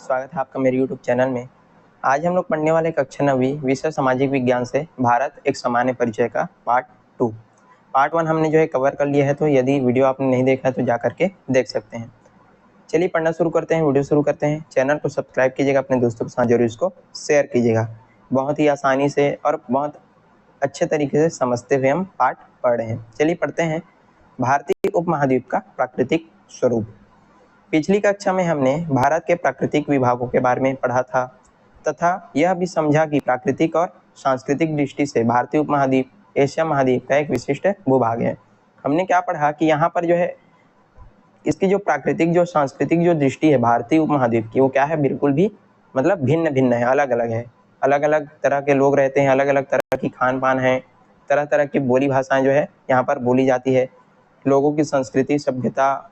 स्वागत है आपका मेरे YouTube चैनल में। आज हम लोग पढ़ने वाले कक्षा 9वीं विषय सामाजिक विज्ञान से भारत एक सामान्य परिचय का पार्ट 2। पार्ट 1 हमने जो है कवर कर लिया है, तो यदि वीडियो आपने नहीं देखा है तो जा करके देख सकते हैं। चलिए पढ़ना शुरू करते हैं, वीडियो शुरू करते हैं। चैनल को सब्सक्राइब कीजिएगा, अपने दोस्तों के साथ जरूर इसको शेयर कीजिएगा। बहुत ही आसानी से और बहुत अच्छे तरीके से समझते हुए हम पाठ पढ़ रहे हैं। चलिए पढ़ते हैं। भारतीय उपमहाद्वीप का प्राकृतिक स्वरूप। पिछली कक्षा में हमने भारत के प्राकृतिक विभागों के बारे में पढ़ा था तथा यह भी समझा कि प्राकृतिक और सांस्कृतिक दृष्टि से भारतीय उपमहाद्वीप एशिया महाद्वीप का एक विशिष्ट भूभाग है। हमने क्या पढ़ा कि यहाँ पर जो है इसकी जो प्राकृतिक जो सांस्कृतिक जो दृष्टि है भारतीय उपमहाद्वीप की, वो क्या है, बिल्कुल भी मतलब भिन्न भिन्न है, अलग अलग है। अलग अलग तरह के लोग रहते हैं, अलग अलग तरह की खान पान है, तरह तरह की बोली भाषाएं जो है यहाँ पर बोली जाती है। लोगों की संस्कृति सभ्यता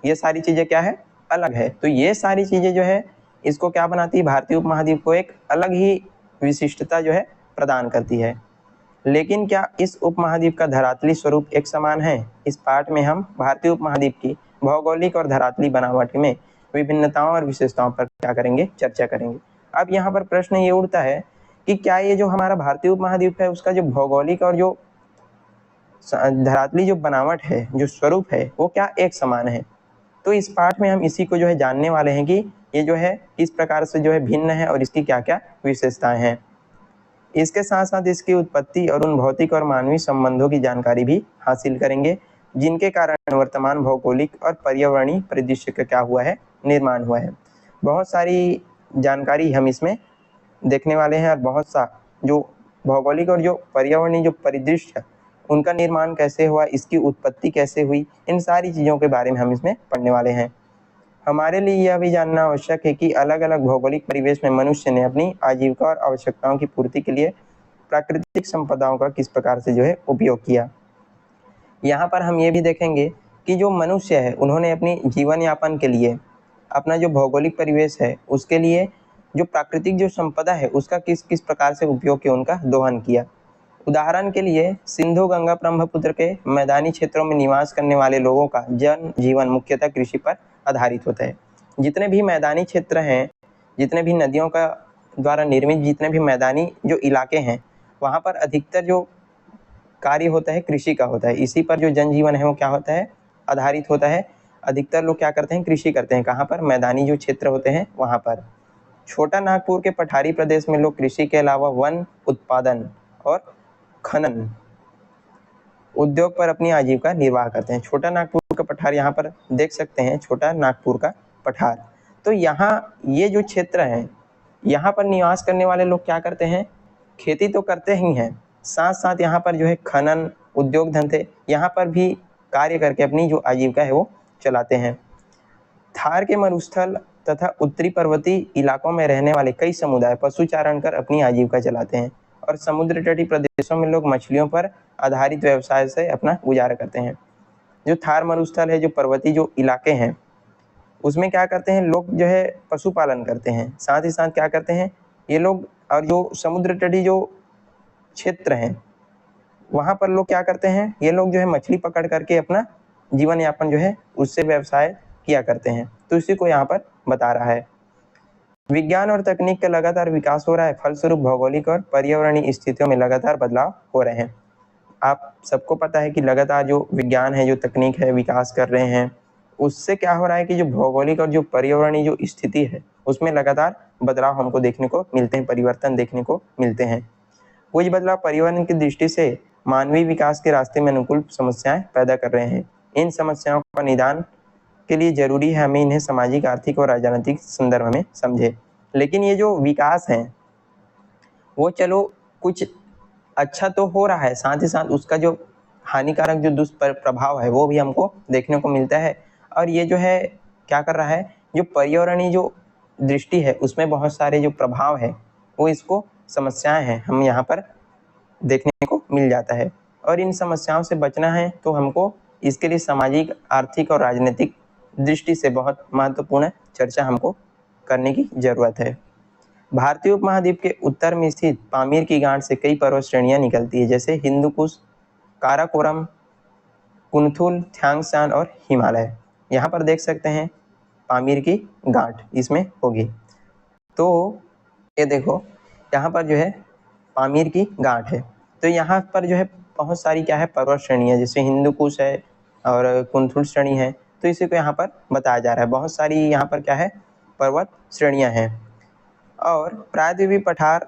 ये सारी चीज़ें क्या है, अलग है। तो ये सारी चीज़ें जो है इसको क्या बनाती है, भारतीय उपमहाद्वीप को एक अलग ही विशिष्टता जो है प्रदान करती है। लेकिन क्या इस उपमहाद्वीप का धरातली स्वरूप एक समान है? इस पाठ में हम भारतीय उपमहाद्वीप की भौगोलिक और धरातली बनावट में विभिन्नताओं और विशेषताओं पर क्या करेंगे, चर्चा करेंगे। अब यहाँ पर प्रश्न ये उठता है कि क्या ये जो हमारा भारतीय उपमहाद्वीप है उसका जो भौगोलिक और जो धरातली जो बनावट है, जो स्वरूप है, वो क्या एक समान है? तो इस पाठ में हम इसी को जो है जानने वाले हैं कि ये जो है किस प्रकार से जो है भिन्न है और इसकी क्या क्या विशेषताएं हैं। इसके साथ साथ इसकी उत्पत्ति और उन भौतिक और मानवीय संबंधों की जानकारी भी हासिल करेंगे, जिनके कारण वर्तमान भौगोलिक और पर्यावरणीय परिदृश्य का क्या हुआ है, निर्माण हुआ है। बहुत सारी जानकारी हम इसमें देखने वाले हैं और बहुत सा जो भौगोलिक और जो पर्यावरणीय जो परिदृश्य उनका निर्माण कैसे हुआ, इसकी उत्पत्ति कैसे हुई, इन सारी चीज़ों के बारे में हम इसमें पढ़ने वाले हैं। हमारे लिए यह भी जानना आवश्यक है कि अलग अलग भौगोलिक परिवेश में मनुष्य ने अपनी आजीविका और आवश्यकताओं की पूर्ति के लिए प्राकृतिक संपदाओं का किस प्रकार से जो है उपयोग किया। यहाँ पर हम ये भी देखेंगे कि जो मनुष्य है उन्होंने अपनी जीवन यापन के लिए अपना जो भौगोलिक परिवेश है उसके लिए जो प्राकृतिक जो संपदा है उसका किस किस प्रकार से उपयोग किया, उनका दोहन किया। उदाहरण के लिए सिंधु गंगा ब्रह्मपुत्र के मैदानी क्षेत्रों में निवास करने वाले लोगों का जन जीवन मुख्यतः कृषि पर आधारित होता है। जितने भी मैदानी क्षेत्र हैं, जितने भी नदियों का द्वारा निर्मित जितने भी मैदानी जो इलाके हैं, वहाँ पर अधिकतर जो कार्य होता है कृषि का होता है। इसी पर जो जनजीवन है वो क्या होता है, आधारित होता है। अधिकतर लोग क्या करते हैं, कृषि करते हैं। कहाँ पर, मैदानी जो क्षेत्र होते हैं वहाँ पर। छोटा नागपुर के पठारी प्रदेश में लोग कृषि के अलावा वन उत्पादन और खनन उद्योग पर अपनी आजीविका निर्वाह करते हैं। छोटा नागपुर का पठार यहाँ पर देख सकते हैं, छोटा नागपुर का पठार। तो यहाँ ये जो क्षेत्र है, यहाँ पर निवास करने वाले लोग क्या करते हैं, खेती तो करते ही हैं, साथ साथ यहाँ पर जो है खनन उद्योग धंधे यहाँ पर भी कार्य करके अपनी जो आजीविका है वो चलाते हैं। थार के मरुस्थल तथा उत्तरी पर्वतीय इलाकों में रहने वाले कई समुदाय पशुचारण कर अपनी आजीविका चलाते हैं और समुद्र तटीय प्रदेशों में लोग मछलियों पर आधारित व्यवसाय से अपना गुजारा करते हैं। जो थार मरुस्थल है, जो पर्वतीय जो इलाके हैं, उसमें क्या करते हैं लोग, जो है पशुपालन करते हैं। साथ ही साथ क्या करते हैं ये लोग, और जो समुद्र तटीय जो क्षेत्र हैं वहाँ पर लोग क्या करते हैं, ये लोग जो है मछली पकड़ करके अपना जीवन यापन जो है उससे व्यवसाय किया करते हैं। तो इसी को यहाँ पर बता रहा है। विज्ञान और तकनीक का लगातार विकास हो रहा है, फलस्वरूप भौगोलिक और पर्यावरणीय स्थितियों में लगातार बदलाव हो रहे हैं। आप सबको पता है कि लगातार जो विज्ञान है, जो तकनीक है, विकास कर रहे हैं, उससे क्या हो रहा है कि जो भौगोलिक और जो पर्यावरणीय जो स्थिति है उसमें लगातार बदलाव हमको देखने को मिलते हैं, परिवर्तन देखने को मिलते हैं। कुछ बदलाव पर्यावरण की दृष्टि से मानवीय विकास के रास्ते में अनुकूल समस्याएं पैदा कर रहे हैं। इन समस्याओं का निदान के लिए जरूरी है हमें इन्हें सामाजिक, आर्थिक और राजनीतिक संदर्भ में समझे। लेकिन ये जो विकास है वो चलो कुछ अच्छा तो हो रहा है, साथ ही साथ उसका जो हानिकारक जो दुष्प्रभाव है वो भी हमको देखने को मिलता है। और ये जो है क्या कर रहा है, जो पर्यावरणीय जो दृष्टि है उसमें बहुत सारे जो प्रभाव है वो इसको समस्याएं हैं हम यहाँ पर देखने को मिल जाता है। और इन समस्याओं से बचना है तो हमको इसके लिए सामाजिक, आर्थिक और राजनीतिक दृष्टि से बहुत महत्वपूर्ण चर्चा हमको करने की जरूरत है। भारतीय उपमहाद्वीप के उत्तर में स्थित पामीर की गांठ से कई पर्वत श्रेणियां निकलती है, जैसे हिंदुकुश, काराकोरम, कुनथुल, थ्यांग शान और हिमालय। यहाँ पर देख सकते हैं पामीर की गांठ इसमें होगी। तो ये देखो यहाँ पर जो है पामीर की गांठ है। तो यहाँ पर जो है बहुत सारी क्या है पर्वत श्रेणी है, जैसे हिंदू कुश है और कुंथुल श्रेणी है। तो इसी को यहाँ पर बताया जा रहा है। बहुत सारी यहाँ पर क्या है पर्वत श्रेणियाँ हैं और प्रायद्वीपीय पठार,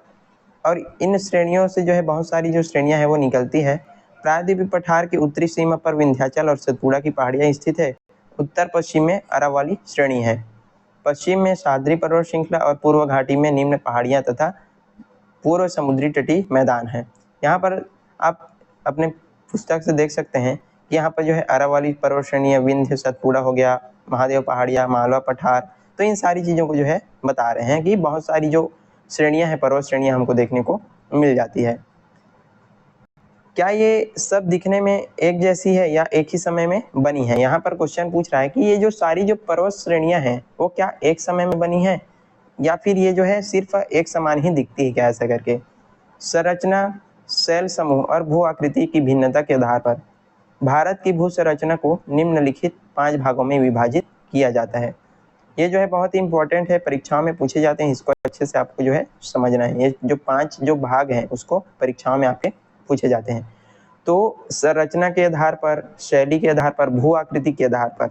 और इन श्रेणियों से जो है बहुत सारी जो श्रेणियाँ हैं वो निकलती है। प्रायद्वीपीय पठार की उत्तरी सीमा पर विंध्याचल और सतपुड़ा की पहाड़ियाँ स्थित है। उत्तर पश्चिम में अरावली श्रेणी है। पश्चिम में सह्याद्री पर्वत श्रृंखला और पूर्व घाटी में निम्न पहाड़ियाँ तथा पूर्व समुद्री तटीय मैदान है। यहाँ पर आप अपने पुस्तक से देख सकते हैं कि यहाँ पर जो है अरावली पर्वत श्रेणी है, विंध्य सतपुड़ा हो गया, महादेव पहाड़ियाँ, मालवा पठार। तो इन सारी चीज़ों को जो है बता रहे हैं कि बहुत सारी जो श्रेणियाँ हैं पर्वत श्रेणियाँ हमको देखने को मिल जाती है। क्या ये सब दिखने में एक जैसी है या एक ही समय में बनी है? यहाँ पर क्वेश्चन पूछ रहा है कि ये जो सारी जो पर्वत श्रेणियाँ हैं वो क्या एक समय में बनी है या फिर ये जो है सिर्फ एक समान ही दिखती है क्या, ऐसा करके। संरचना, शैल समूह और भू आकृति की भिन्नता के आधार पर भारत की भू संरचना को निम्नलिखित 5 भागों में विभाजित किया जाता है। ये जो है बहुत ही इंपॉर्टेंट है, परीक्षाओं में पूछे जाते हैं, इसको अच्छे से आपको जो है समझना है। ये जो 5 जो भाग हैं उसको परीक्षाओं में आपके पूछे जाते हैं। तो संरचना के आधार पर, शैली के आधार पर, भू आकृति के आधार पर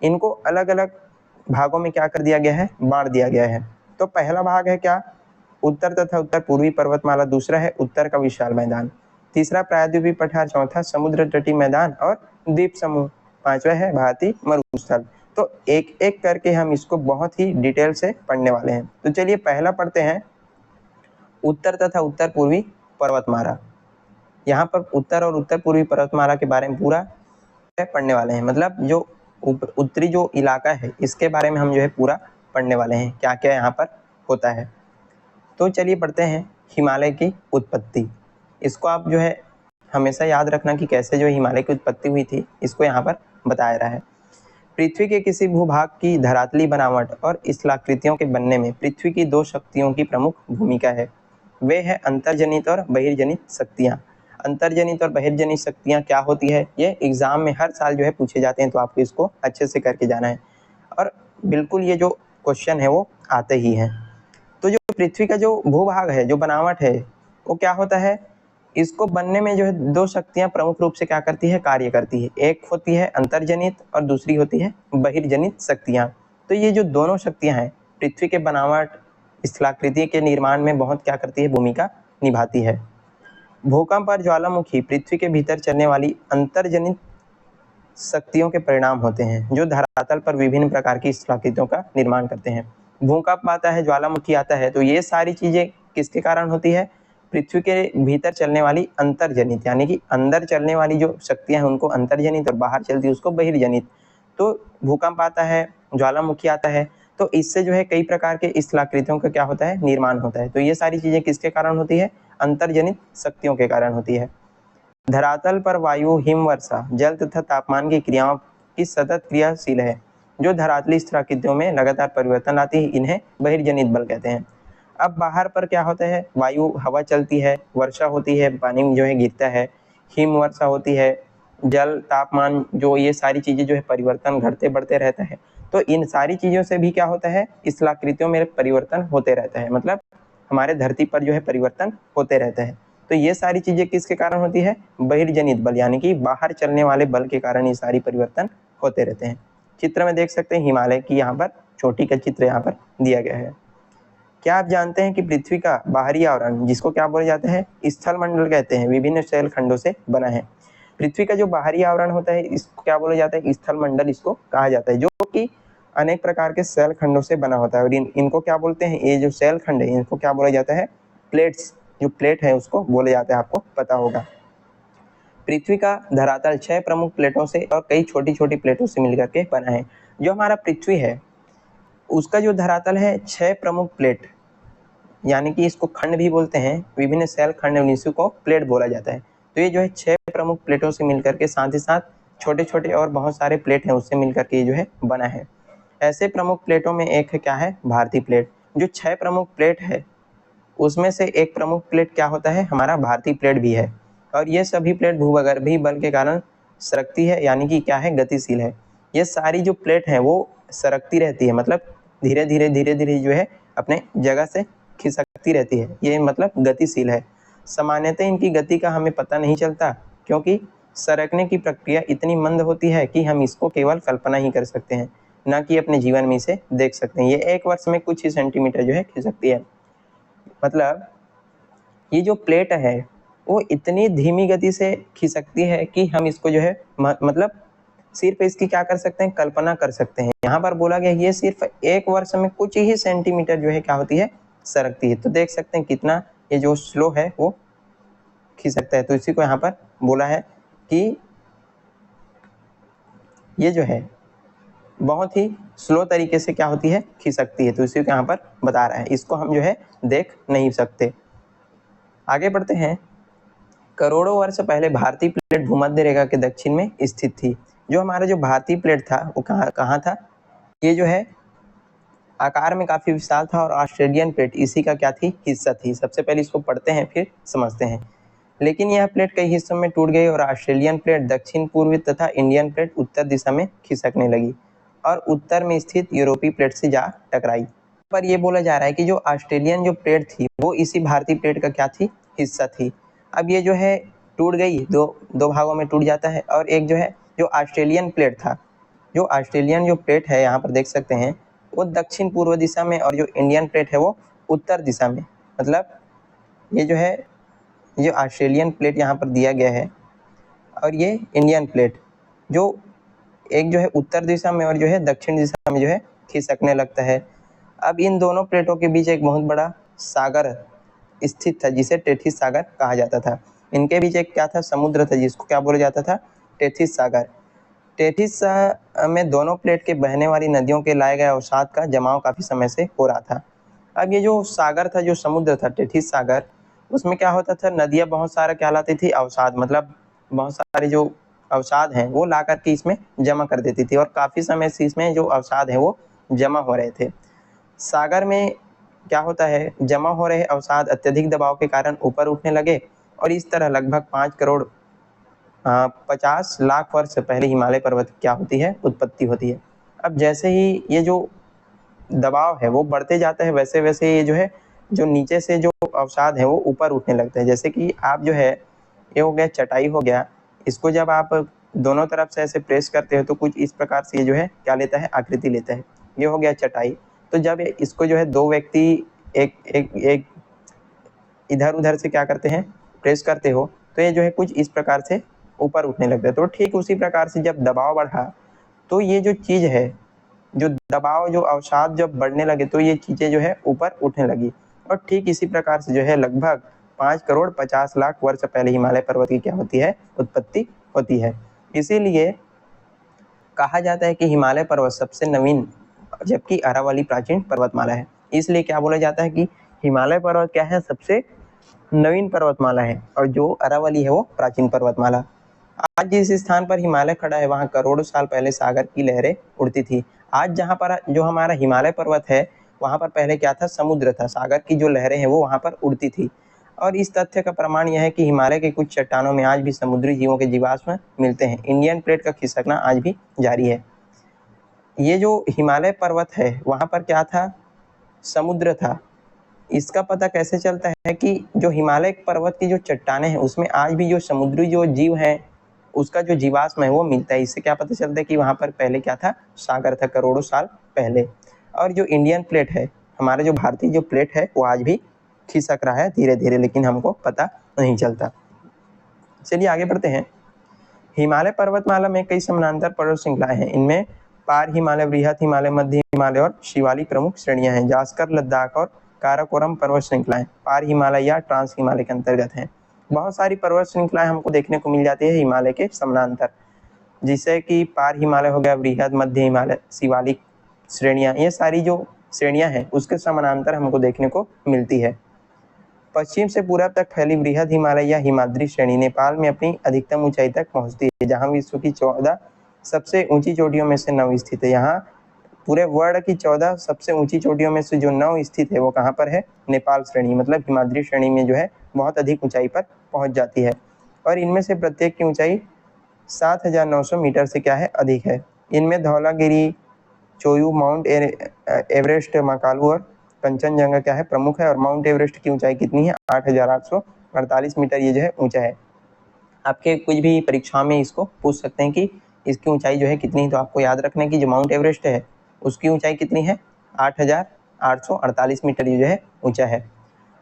इनको अलग अलग भागों में क्या कर दिया गया है, बांट दिया गया है। तो पहला भाग है क्या, उत्तर तथा उत्तर पूर्वी पर्वतमाला। दूसरा है उत्तर का विशाल मैदान। तीसरा प्रायद्वीपीय पठार। चौथा समुद्र तटीय मैदान और द्वीप समूह। पांचवा है भारतीय मरुस्थल। तो एक एक करके हम इसको बहुत ही डिटेल से पढ़ने वाले हैं। तो चलिए पहला पढ़ते हैं, उत्तर तथा उत्तर पूर्वी पर्वतमाला। यहाँ पर उत्तर और उत्तर पूर्वी पर्वतमाला के बारे में पूरा पढ़ने वाले हैं। मतलब जो उत्तरी जो इलाका है इसके बारे में हम जो है पूरा पढ़ने वाले हैं, क्या क्या यहाँ पर होता है। तो चलिए पढ़ते हैं हिमालय की उत्पत्ति। इसको आप जो है हमेशा याद रखना कि कैसे जो हिमालय की उत्पत्ति हुई थी, इसको यहाँ पर बताया रहा है। पृथ्वी के किसी भूभाग की धरातली बनावट और स्थलाकृतियों के बनने में पृथ्वी की 2 शक्तियों की प्रमुख भूमिका है। वे है अंतर्जनित और बहिर्जनित शक्तियाँ। अंतर्जनित और बहिर्जनित शक्तियाँ क्या होती है, ये एग्जाम में हर साल जो है पूछे जाते हैं, तो आपको इसको अच्छे से करके जाना है और बिल्कुल ये जो क्वेश्चन है वो आते ही हैं। तो जो पृथ्वी का जो भूभाग है, जो बनावट है, वो क्या होता है, इसको बनने में जो है 2 शक्तियां प्रमुख रूप से क्या करती है, कार्य करती है। एक होती है अंतर्जनित और दूसरी होती है बहिर्जनित शक्तियां। तो ये जो दोनों शक्तियां हैं पृथ्वी के बनावट, स्थलाकृति के निर्माण में बहुत क्या करती है, भूमिका निभाती है। भूकंप और ज्वालामुखी पृथ्वी के भीतर चलने वाली अंतर्जनित शक्तियों के परिणाम होते हैं, जो धरातल पर विभिन्न प्रकार की स्थलाकृतियों का निर्माण करते हैं। भूकंप आता है, ज्वालामुखी आता है, तो ये सारी चीजें किसके कारण होती है, पृथ्वी के भीतर चलने वाली अंतर्जनित, यानी कि अंदर चलने वाली जो शक्तियां हैं उनको अंतर्जनित और बाहर चलती है उसको बहिर्जनित। तो भूकंप आता है, ज्वालामुखी आता है, तो इससे जो है कई प्रकार के स्थलाकृतियों का क्या होता है, निर्माण होता है। तो ये सारी चीजें किसके कारण होती है, अंतर्जनित शक्तियों के कारण होती है। धरातल पर वायु, हिमवर्षा, जल तथा तापमान की क्रियाओं की सतत क्रियाशील है, जो धरातली स्थलाकृतियों में लगातार परिवर्तन आती है, इन्हें बहिर्जनित बल कहते हैं। अब बाहर पर क्या होता है, वायु, हवा चलती है, वर्षा होती है, पानी जो है गिरता है, हिम वर्षा होती है, जल, तापमान, जो ये सारी चीजें जो है परिवर्तन घटते बढ़ते रहता है। तो इन सारी चीजों से भी क्या होता है, स्थलाकृतियों में परिवर्तन होते रहता है, मतलब हमारे धरती पर जो है परिवर्तन होते रहते हैं। तो ये सारी चीजें किसके कारण होती है, बहिर्जनित बल, यानी कि बाहर चलने वाले बल के कारण ये सारी परिवर्तन होते रहते हैं। चित्र में देख सकते हैं हिमालय की यहाँ पर चोटी का चित्र यहाँ पर दिया गया है। क्या आप जानते हैं कि पृथ्वी का बाहरी आवरण, जिसको क्या बोले जाते हैं, स्थल मंडल कहते हैं, विभिन्न शैल खंडों से बना है। पृथ्वी का जो बाहरी आवरण होता है इसको क्या बोला जाता है, स्थल मंडल इसको कहा जाता है, जो कि अनेक प्रकार के शैल खंडों से बना होता है। और इनको क्या बोलते हैं, ये जो शैल खंड है इनको क्या बोला जाता है, प्लेट्स। जो प्लेट है उसको बोले जाते हैं, आपको पता होगा। पृथ्वी का धरातल 6 प्रमुख प्लेटों से और कई छोटी छोटी प्लेटों से मिलकर के बना है। जो हमारा पृथ्वी है उसका जो धरातल है 6 प्रमुख प्लेट, यानी कि इसको खंड भी बोलते हैं, विभिन्न शैल खंड, उन्हीं को प्लेट बोला जाता है। तो ये जो है 6 प्रमुख प्लेटों से मिलकर के, साथ ही साथ छोटे छोटे और बहुत सारे प्लेट हैं उससे मिलकर के ये जो है बना है। ऐसे प्रमुख प्लेटों में एक है क्या है, भारतीय प्लेट। जो 6 प्रमुख प्लेट है उसमें से एक प्रमुख प्लेट क्या होता है, हमारा भारतीय प्लेट भी है। और ये सभी प्लेट भूगर्भीय बल के कारण सरकती है, यानी कि क्या है, गतिशील है। ये सारी जो प्लेट है वो सरकती रहती है, मतलब धीरे धीरे जो है अपने जगह से खिसकती रहती है, ये मतलब गतिशील है। सामान्यतः इनकी गति का हमें पता नहीं चलता, क्योंकि सरकने की प्रक्रिया इतनी मंद होती है कि हम इसको केवल कल्पना ही कर सकते हैं, ना कि अपने जीवन में इसे देख सकते हैं। ये 1 वर्ष में कुछ ही सेंटीमीटर जो है खिसकती है। मतलब ये जो प्लेट है वो इतनी धीमी गति से खिसकती है कि हम इसको जो है मतलब सिर्फ इसकी क्या कर सकते हैं, कल्पना कर सकते हैं। यहाँ पर बोला गया ये सिर्फ 1 वर्ष में कुछ ही सेंटीमीटर जो है क्या होती है, सरकती है। तो देख सकते हैं कितना ये जो स्लो है वो खिसकता है। तो इसी को यहाँ पर बोला है कि ये जो है बहुत ही स्लो तरीके से क्या होती है, खिसकती है। तो इसी को यहाँ पर बता रहा है, इसको हम जो है देख नहीं सकते। आगे बढ़ते हैं। करोड़ों वर्ष पहले भारतीय प्लेट भूमध्य रेखा के दक्षिण में स्थित थी। जो हमारा जो भारतीय प्लेट था वो कहाँ था, ये जो है आकार में काफी विशाल था और ऑस्ट्रेलियन प्लेट इसी का क्या थी, हिस्सा थी। सबसे पहले इसको पढ़ते हैं फिर समझते हैं। लेकिन यह प्लेट कई हिस्सों में टूट गई और ऑस्ट्रेलियन प्लेट दक्षिण पूर्वी तथा इंडियन प्लेट उत्तर दिशा में खिसकने लगी और उत्तर में स्थित यूरोपीय प्लेट से जा टकराई। पर यह बोला जा रहा है कि जो ऑस्ट्रेलियन जो प्लेट थी वो इसी भारतीय प्लेट का क्या थी, हिस्सा थी। अब ये जो है टूट गई, दो भागों में टूट जाता है। और एक जो है जो ऑस्ट्रेलियन प्लेट था, जो ऑस्ट्रेलियन जो प्लेट है यहाँ पर देख सकते हैं वो दक्षिण पूर्व दिशा में, और जो इंडियन प्लेट है वो उत्तर दिशा में। मतलब ये जो है ये ऑस्ट्रेलियन प्लेट यहाँ पर दिया गया है और ये इंडियन प्लेट जो एक जो है उत्तर दिशा में और जो है दक्षिण दिशा में जो है खिसकने लगता है। अब इन दोनों प्लेटों के बीच एक बहुत बड़ा सागर स्थित था जिसे टेथिस सागर कहा जाता था। इनके बीच एक क्या था, समुद्र था जिसको क्या बोला जाता था, टेथिस सागर। टेथिस में दोनों प्लेट के बहने वाली नदियों के लाए गए अवसाद का जमाव काफी समय से हो रहा था। अब ये जो सागर था, जो समुद्र था टेथिस सागर, उसमें क्या होता था, नदियां बहुत सारा कहलाती थी अवसाद, मतलब बहुत सारे जो अवसाद हैं वो ला करके इसमें जमा कर देती थी और काफी समय से इसमें जो अवसाद है वो जमा हो रहे थे। सागर में क्या होता है, जमा हो रहे अवसाद अत्यधिक दबाव के कारण ऊपर उठने लगे और इस तरह लगभग 5 करोड़ 50 लाख वर्ष पहले हिमालय पर्वत क्या होती है, उत्पत्ति होती है। अब जैसे ही ये जो दबाव है वो बढ़ते जाता है वैसे वैसे ये जो है जो नीचे से जो अवसाद है वो ऊपर उठने लगते हैं। जैसे कि आप जो है ये हो गया चटाई हो गया, इसको जब आप दोनों तरफ से ऐसे प्रेस करते हो तो कुछ इस प्रकार से ये जो है क्या लेता है, आकृति लेता है। ये हो गया चटाई। तो जब इसको जो है दो व्यक्ति एक एक एक इधर उधर से क्या करते हैं, प्रेस करते हो, तो ये जो है कुछ इस प्रकार से ऊपर उठने लगता है। तो ठीक उसी प्रकार से जब दबाव बढ़ा तो ये जो चीज़ है, जो दबाव जो अवसाद जब बढ़ने लगे तो ये चीज़ें जो है ऊपर उठने लगी। और ठीक इसी प्रकार से जो है लगभग 5 करोड़ 50 लाख वर्ष पहले हिमालय पर्वत की क्या होती है, उत्पत्ति होती है। इसीलिए कहा जाता है कि हिमालय पर्वत सबसे नवीन जबकि अरावली प्राचीन पर्वतमाला है। इसलिए क्या बोला जाता है कि हिमालय पर्वत क्या है, सबसे नवीन पर्वतमाला है और जो अरावली है वो प्राचीन पर्वतमाला। आज जिस स्थान पर हिमालय खड़ा है वहाँ करोड़ों साल पहले सागर की लहरें उड़ती थी। आज जहाँ पर जो हमारा हिमालय पर्वत है वहाँ पर पहले क्या था, समुद्र था। सागर की जो लहरें हैं वो वहाँ पर उड़ती थी। और इस तथ्य का प्रमाण यह है कि हिमालय के कुछ चट्टानों में आज भी समुद्री जीवों के जीवाश्म मिलते हैं। इंडियन प्लेट का खिसकना आज भी जारी है। ये जो हिमालय पर्वत है वहाँ पर क्या था, समुद्र था। इसका पता कैसे चलता है कि जो हिमालय पर्वत की जो चट्टानें हैं उसमें आज भी जो समुद्री जो जीव है उसका जो जीवाश्म है वो मिलता है। इससे क्या पता चलता है कि वहाँ पर पहले क्या था, सागर था करोड़ों साल पहले। और जो इंडियन प्लेट है, हमारे जो भारतीय जो प्लेट है वो आज भी खिसक रहा है धीरे धीरे, लेकिन हमको पता नहीं चलता। चलिए आगे बढ़ते हैं। हिमालय पर्वतमाला में कई समानांतर पर्वत श्रृंखलाएं हैं। इनमें पार हिमालय, बृहत हिमालय, मध्य हिमालय और शिवालिक प्रमुख श्रेणियां हैं। जास्कर, लद्दाख और काराकोरम पर्वत श्रृंखलाएं पार हिमालय या ट्रांस हिमालय के अंतर्गत हैं। बहुत सारी पर्वत श्रृंखलाएं हमको देखने को मिल जाती है हिमालय के समानांतर, जिससे कि पार हिमालय हो गया, बृहद, मध्य हिमालय, शिवालिक श्रेणियां, ये सारी जो श्रेणियां हैं उसके समानांतर हमको देखने को मिलती है। पश्चिम से पूरब तक फैली बृहद हिमालय या हिमाद्री श्रेणी नेपाल में अपनी अधिकतम ऊंचाई तक पहुंचती है, जहां विश्व की 14 सबसे ऊंची चोटियों में से 9 स्थित है। यहाँ पूरे वर्ल्ड की 14 सबसे ऊंची चोटियों में से जो 9 स्थित है वो कहाँ पर है, नेपाल श्रेणी, मतलब हिमाद्री श्रेणी में जो है बहुत अधिक ऊंचाई पर पहुंच जाती है। और इनमें से प्रत्येक की ऊंचाई 7,900 मीटर से क्या है, अधिक है। इनमें धौलागिरी, चोयू, माउंट एवरेस्ट, मकालू और कंचनजंगा क्या है प्रमुख है। और माउंट एवरेस्ट की ऊंचाई कितनी है 8,848 मीटर ये जो है ऊंचा है। आपके कुछ भी परीक्षा में इसको पूछ सकते हैं कि इसकी ऊंचाई जो है कितनी, तो आपको याद रखना है कि जो माउंट एवरेस्ट है उसकी ऊंचाई कितनी है 8,848 मीटर ये जो है ऊंचा है।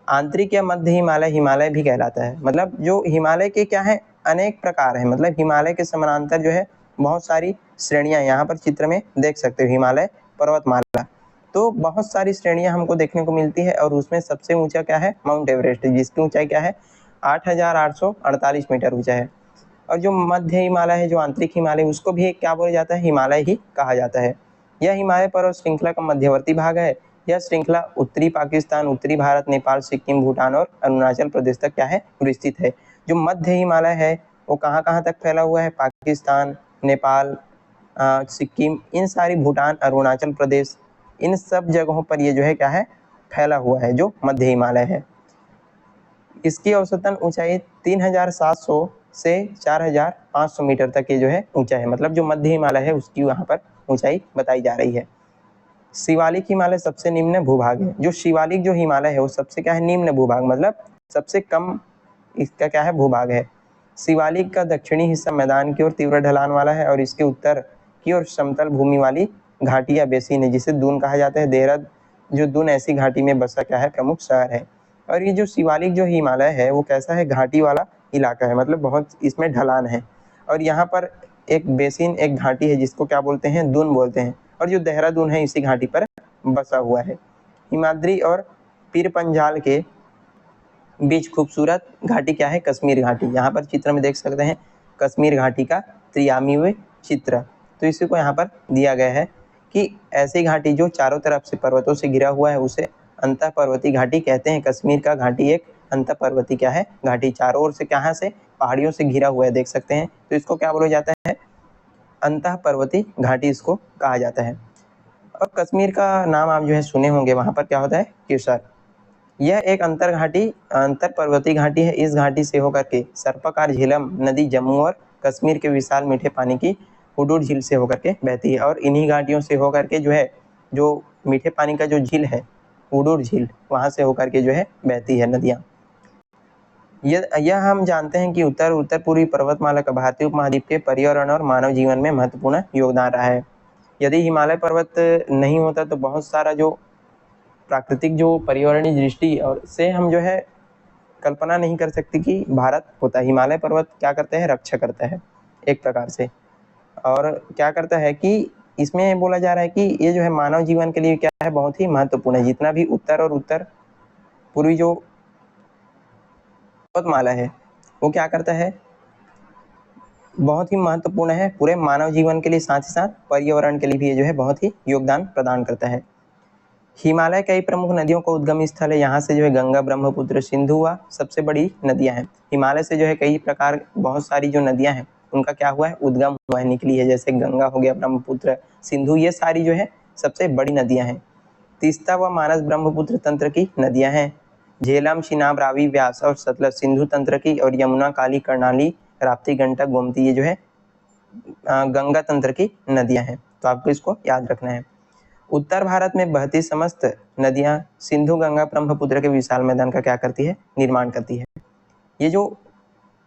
आंतरिक या मध्य हिमालय हिमालय भी कहलाता है। मतलब जो हिमालय के क्या है अनेक प्रकार है, मतलब हिमालय के समानांतर जो है बहुत सारी श्रेणियां यहाँ पर चित्र में देख सकते हो। हिमालय पर्वतमाला तो बहुत सारी श्रेणियां हमको देखने को मिलती है और उसमें सबसे ऊंचा क्या है माउंट एवरेस्ट, जिसकी ऊंचाई क्या है 8,848 मीटर ऊंचा है। और जो मध्य हिमालय है, जो आंतरिक हिमालय, उसको भी एक क्या बोला जाता है हिमालय ही कहा जाता है। यह हिमालय पर्वत श्रृंखला का मध्यवर्ती भाग है। यह श्रृंखला उत्तरी पाकिस्तान, उत्तरी भारत, नेपाल, सिक्किम, भूटान और अरुणाचल प्रदेश तक क्या है विस्तृत है। जो मध्य हिमालय है वो कहाँ कहाँ तक फैला हुआ है, पाकिस्तान, नेपाल, सिक्किम, इन सारी, भूटान, अरुणाचल प्रदेश, इन सब जगहों पर ये जो है क्या है फैला हुआ है जो मध्य हिमालय है। इसकी औसतन ऊंचाई 3,700 से 4,500 मीटर तक ये जो है ऊंचा है। मतलब जो मध्य हिमालय है उसकी वहाँ पर ऊंचाई बताई जा रही है। शिवालिक हिमालय सबसे निम्न भूभाग है। जो शिवालिक जो हिमालय है वो सबसे क्या है निम्न भूभाग, मतलब सबसे कम इसका क्या है भूभाग है। शिवालिक का दक्षिणी हिस्सा मैदान की ओर तीव्र ढलान वाला है और इसके उत्तर की ओर समतल भूमि वाली घाटी या बेसिन है जिसे दून कहा जाता है। देहरादून जो दून ऐसी घाटी में बसा क्या है प्रमुख शहर है। और ये जो शिवालिक जो हिमालय है वो कैसा है घाटी वाला इलाका है, मतलब बहुत इसमें ढलान है। और यहाँ पर एक बेसिन एक घाटी है जिसको क्या बोलते हैं दून बोलते हैं। और जो देहरादून है इसी घाटी पर बसा हुआ है। हिमाद्री और पीर पंजाल के बीच खूबसूरत घाटी क्या है कश्मीर घाटी। यहाँ पर चित्र में देख सकते हैं कश्मीर घाटी का त्रियामीय चित्र। तो इसी को यहाँ पर दिया गया है कि ऐसी घाटी जो चारों तरफ से पर्वतों से घिरा हुआ है उसे अंतः पर्वतीय घाटी कहते हैं। कश्मीर का घाटी एक अंतः पर्वतीय क्या है घाटी, चारों ओर से कहाँ से पहाड़ियों से घिरा हुआ है देख सकते हैं। तो इसको क्या बोला जाता है अंतः पर्वतीय घाटी इसको कहा जाता है। और कश्मीर का नाम आप जो है सुने होंगे, वहाँ पर क्या होता है केसर। यह एक अंतर पर्वतीय घाटी है। इस घाटी से होकर के सर्पाकार झेलम नदी जम्मू और कश्मीर के विशाल मीठे पानी की हुडूर झील से होकर के बहती है। और इन्हीं घाटियों से होकर के जो है जो मीठे पानी का जो झील है हुडूर झील, वहाँ से होकर के जो है बहती है नदियाँ। यह हम जानते हैं कि उत्तर पूर्वी पर्वतमाला का भारतीय उपमहाद्वीप के पर्यावरण और मानव जीवन में महत्वपूर्ण योगदान रहा है। यदि हिमालय पर्वत नहीं होता तो बहुत सारा जो प्राकृतिक जो पर्यावरणीय दृष्टि और से हम जो है कल्पना नहीं कर सकते कि भारत होता। हिमालय पर्वत क्या करते हैं रक्षा करता है एक प्रकार से। और क्या करता है कि इसमें बोला जा रहा है कि ये जो है मानव जीवन के लिए क्या है बहुत ही महत्वपूर्ण है। जितना भी उत्तर और उत्तर पूर्वी जो पर्वतमाला है वो क्या करता है बहुत ही महत्वपूर्ण है पूरे मानव जीवन के लिए, साथ ही साथ पर्यावरण के लिए भी ये जो है बहुत ही योगदान प्रदान करता है। हिमालय कई प्रमुख नदियों का उद्गम स्थल है। यहाँ से जो है गंगा, ब्रह्मपुत्र, सिंधु व सबसे बड़ी नदियाँ हैं। हिमालय से जो है कई प्रकार बहुत सारी जो नदियाँ हैं उनका क्या हुआ है उद्गम हुआ है, निकली है। जैसे गंगा हो गया, ब्रह्मपुत्र, सिंधु, ये सारी जो है सबसे बड़ी नदियाँ हैं। तीस्ता व मानस ब्रह्मपुत्र तंत्र की नदियाँ हैं। झेलम, चिनाब, रावी, व्यास और सतलज सिंधु तंत्र की। और यमुना, काली, कर्णाली, राप्ती, गंडक, गोमती ये जो है गंगा तंत्र की नदियाँ हैं। तो आपको इसको याद रखना है। उत्तर भारत में बहती समस्त नदियां सिंधु, गंगा, ब्रह्मपुत्र के विशाल मैदान का क्या करती है निर्माण करती है। ये जो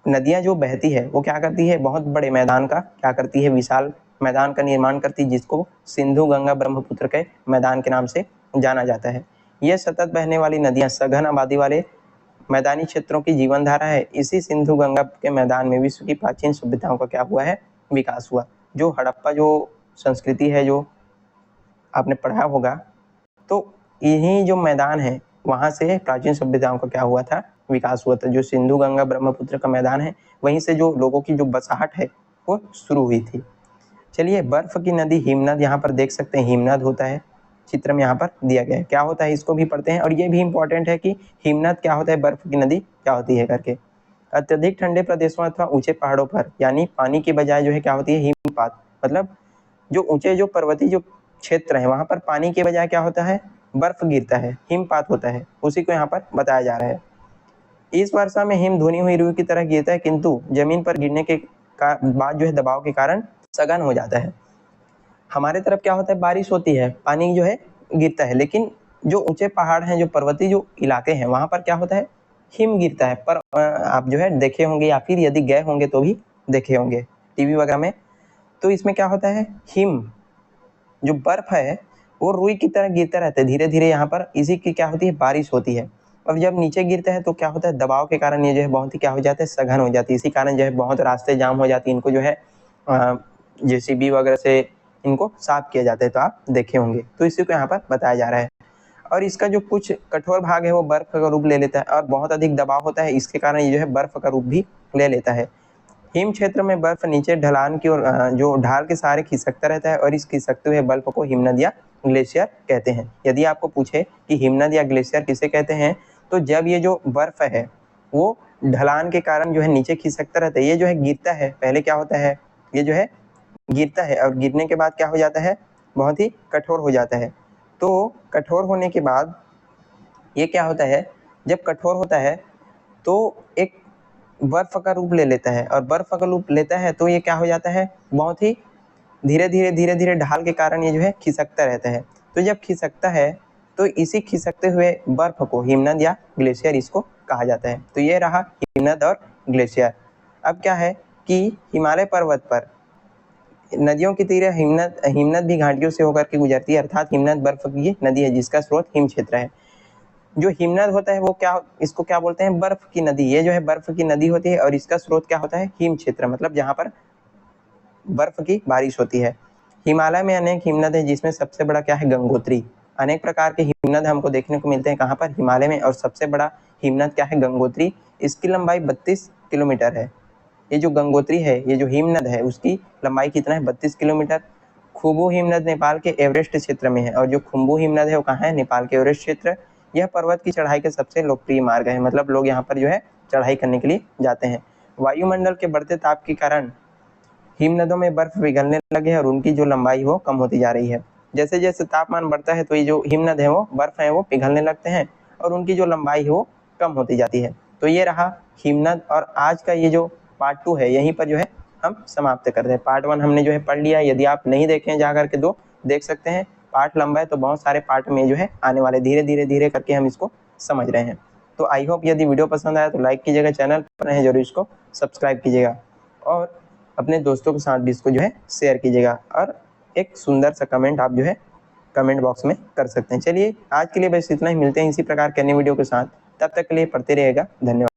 नदियां जो बहती है वो क्या करती है बहुत बड़े मैदान का क्या करती है विशाल मैदान का निर्माण करती है, जिसको सिंधु, गंगा, ब्रह्मपुत्र के मैदान के नाम से जाना जाता है। यह सतत बहने वाली नदियां सघन आबादी वाले मैदानी क्षेत्रों की जीवन धारा है। इसी सिंधु गंगा के मैदान में विश्व की प्राचीन सभ्यताओं का क्या हुआ है विकास हुआ। जो हड़प्पा जो संस्कृति है जो आपने पढ़ा होगा, तो यही जो मैदान है वहाँ से प्राचीन सभ्यताओं का क्या हुआ था विकास हुआ था। जो सिंधु, गंगा, ब्रह्मपुत्र का मैदान है वहीं से जो लोगों की जो बसाहट है वो शुरू हुई थी। चलिए, बर्फ की नदी हिमनद यहाँ पर देख सकते हैं, हिमनद होता है चित्र में यहाँ पर दिया गया है। क्या होता है इसको भी पढ़ते हैं। और ये भी इंपॉर्टेंट है कि हिमनद क्या होता है, बर्फ की नदी क्या होती है करके। अत्यधिक ठंडे प्रदेशों अथवा ऊंचे पहाड़ों पर यानी पानी की बजाय जो है क्या होती है हिमपात, मतलब जो ऊंचे जो पर्वतीय जो क्षेत्र है वहां पर पानी के बजाय क्या होता है बर्फ गिरता है, हिमपात होता है, उसी को यहाँ पर बताया जा रहा है। इस वर्षा में हिम धुनी हुई रुई की तरह गिरता है, किंतु जमीन पर गिरने के बाद जो है दबाव के कारण सघन हो जाता है। हमारे तरफ क्या होता है, बारिश होती है, पानी जो है गिरता है, लेकिन जो ऊंचे पहाड़ हैं, जो पर्वतीय जो इलाके हैं, वहां पर क्या होता है, हिम गिरता है। पर आप जो है देखे होंगे या फिर यदि गए होंगे तो भी देखे होंगे टीवी वगैरह में। तो इसमें क्या होता है, हिम जो बर्फ है वो रुई की तरह गिरता रहता है धीरे धीरे यहाँ पर, इसी की क्या होती है, बारिश होती है। और जब नीचे गिरता है तो क्या होता है, दबाव के कारण ये जो है बहुत ही क्या हो जाता है, सघन हो जाती है। इसी कारण जो है बहुत रास्ते जाम हो जाती है, इनको जो है JCB वगैरह से इनको साफ किया जाता है। तो आप देखे होंगे, तो इसी को यहाँ पर बताया जा रहा है। और इसका जो कुछ कठोर भाग है वो बर्फ का रूप ले लेता है, और बहुत अधिक दबाव होता है, इसके कारण ये जो है बर्फ का रूप भी ले लेता है। हिम क्षेत्र में बर्फ नीचे ढलान की ओर जो ढाल के सहारे खिसकता रहता है, और इस खिसकते हुए बर्फ को हिमनद या ग्लेशियर कहते हैं। यदि आपको पूछे कि हिमनद या ग्लेशियर किसे कहते हैं, तो जब ये जो बर्फ है वो ढलान के कारण जो है नीचे खिसकता रहता है, ये जो है गिरता है, पहले क्या होता है, ये जो है गिरता है, और गिरने के बाद क्या हो जाता है, बहुत ही कठोर हो जाता है। तो कठोर होने के बाद ये क्या होता है, जब कठोर होता है तो एक बर्फ का रूप ले लेता है, और बर्फ का रूप लेता है तो ये क्या हो जाता है, बहुत ही धीरे धीरे ढाल के कारण ये जो है खिसकता रहता है। तो जब खिसकता है तो इसी खिसकते हुए बर्फ को हिमनद या ग्लेशियर इसको कहा जाता है। तो ये रहा हिमनद और ग्लेशियर। अब क्या है कि हिमालय पर्वत पर नदियों की तरह हिमनद भी घाटियों से होकर के गुजरती है, अर्थात हिमनद बर्फ की नदी है जिसका स्रोत हिम क्षेत्र है। जो हिमनद होता है वो क्या, इसको क्या बोलते हैं, बर्फ की नदी। ये जो है बर्फ की नदी होती है, और इसका स्रोत क्या होता है, हिम क्षेत्र, मतलब जहाँ पर बर्फ की बारिश होती है। हिमालय में अनेक हिमनद है, जिसमें सबसे बड़ा क्या है, गंगोत्री। अनेक प्रकार के हिमनद हमको देखने को मिलते हैं कहाँ पर, हिमालय में, और सबसे बड़ा हिमनद क्या है, गंगोत्री। इसकी लंबाई 32 किलोमीटर है। ये जो गंगोत्री है, ये जो हिमनद है, उसकी लंबाई कितना है, 32 किलोमीटर। खुबू हिमनद नेपाल के एवरेस्ट क्षेत्र में है, और जो खुम्बू हिमनद है वो कहाँ है, नेपाल के एवरेस्ट क्षेत्र। यह पर्वत की चढ़ाई के सबसे लोकप्रिय मार्ग है, मतलब लोग यहाँ पर जो है चढ़ाई करने के लिए जाते हैं। वायुमंडल के बढ़ते ताप के कारण हिमनदों में बर्फ पिघलने लगे हैं, और उनकी जो लंबाई वो कम होती जा रही है। जैसे जैसे तापमान बढ़ता है तो ये जो हिमनद है वो बर्फ है वो पिघलने लगते हैं, और उनकी जो लंबाई है वो कम होती जाती है। तो ये रहा हिमनद, और आज का ये जो पार्ट 2 है यहीं पर जो है हम समाप्त करते हैं। पार्ट 1 हमने जो है पढ़ लिया, यदि आप नहीं देखे हैं जा करके दो देख सकते हैं। पार्ट लंबा है तो बहुत सारे पार्ट में जो है आने वाले, धीरे धीरे करके हम इसको समझ रहे हैं। तो आई होप यदि वीडियो पसंद आया तो लाइक कीजिएगा, चैनल पर है जरूर इसको सब्सक्राइब कीजिएगा, और अपने दोस्तों के साथ भी इसको जो है शेयर कीजिएगा, और एक सुंदर सा कमेंट आप जो है कमेंट बॉक्स में कर सकते हैं। चलिए आज के लिए बस इतना ही, मिलते हैं इसी प्रकार के अन्य वीडियो के साथ, तब तक के लिए पढ़ते रहिएगा। धन्यवाद।